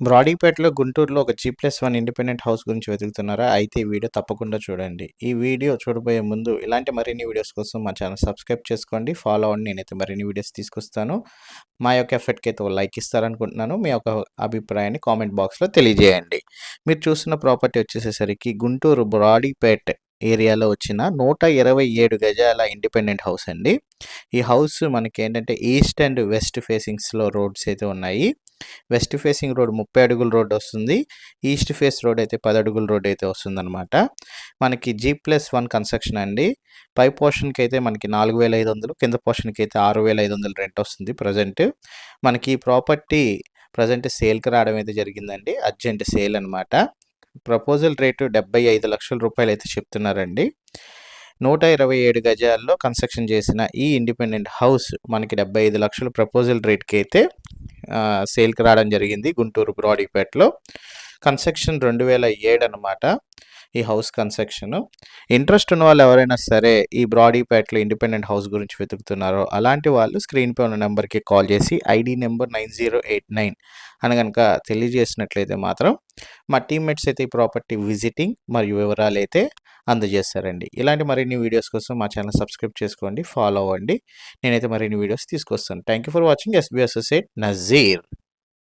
బ్రాడీపేటలో గుంటూరులో ఒక G+1 independent house గురించి వెతుకుతున్నారా? అయితే ఈ వీడియో తప్పకుండా చూడండి. ఈ వీడియో చూడబోయే ముందు ఇలాంటి మరిన్ని వీడియోస్ కోసం మా ఛానల్ సబ్స్క్రైబ్ చేసుకోండి. ఫాలో అవ్వండి. నేనైతే మరిన్ని వీడియోస్ తీసుకొస్తాను. మా యొక్క ఎఫర్ట్‌కి అయితే ఒక లైక్ ఇస్తారనుకుంటున్నాను. మీ యొక్క అభిప్రాయాన్ని కామెంట్ బాక్స్‌లో తెలియజేయండి. మీరు చూస్తున్న ప్రాపర్టీ వచ్చేసేసరికి గుంటూరు బ్రాడీపేట్ ఏరియాలో వచ్చిన 127 గజాల ఇండిపెండెంట్ హౌస్ అండి. ఈ హౌస్ మనకేంటంటే ఈస్ట్ అండ్ వెస్ట్ ఫేసింగ్స్‌లో రోడ్స్ అయితే ఉన్నాయి. వెస్ట్ ఫేసింగ్ రోడ్ 30 అడుగుల రోడ్ వస్తుంది. ఈస్ట్ ఫేస్ రోడ్ అయితే 10 అడుగుల రోడ్ అయితే వస్తుందన్నమాట. మనకి G+1 కన్స్ట్రక్షన్ అండి. పై పోర్షన్కి అయితే మనకి 4,500, కింద పోర్షన్కి అయితే 6,500 రెంట్ వస్తుంది ప్రజెంట్. మనకి ఈ ప్రాపర్టీ ప్రజెంట్ సేల్కి రావడం అయితే జరిగిందండి. అర్జెంట్ సేల్ అనమాట. ప్రపోజల్ రేటు 75 లక్షల రూపాయలు అయితే చెప్తున్నారండి. 127 గజాల్లో కన్స్ట్రక్షన్ చేసిన ఈ ఇండిపెండెంట్ హౌస్ మనకి 75 లక్షల ప్రపోజల్ రేట్కి అయితే సేల్కి రావడం జరిగింది గుంటూరు బ్రాడీపేటలో. కన్స్ట్రక్షన్ 2007 అనమాట ఈ హౌస్ కన్స్ట్రక్షన్. ఇంట్రెస్ట్ ఉన్న వాళ్ళు ఎవరైనా సరే ఈ బ్రాడీపేటలో ఇండిపెండెంట్ హౌస్ గురించి వెతుకుతున్నారో అలాంటి వాళ్ళు స్క్రీన్పై ఉన్న నెంబర్కి కాల్ చేసి ఐడి నెంబర్ 9089 అని కనుక తెలియజేసినట్లయితే మాత్రం మా టీమ్మేట్స్ అయితే ఈ ప్రాపర్టీ విజిటింగ్ మరియు వివరాలు అయితే అందజేస్తారండి. ఇలాంటి మరిన్ని వీడియోస్ కోసం మా ఛానల్ సబ్స్క్రైబ్ చేసుకోండి, ఫాలో అవ్వండి. నేనైతే మరిన్ని వీడియోస్ తీసుకొస్తాను. Thank you for watching. SB associate Nazir.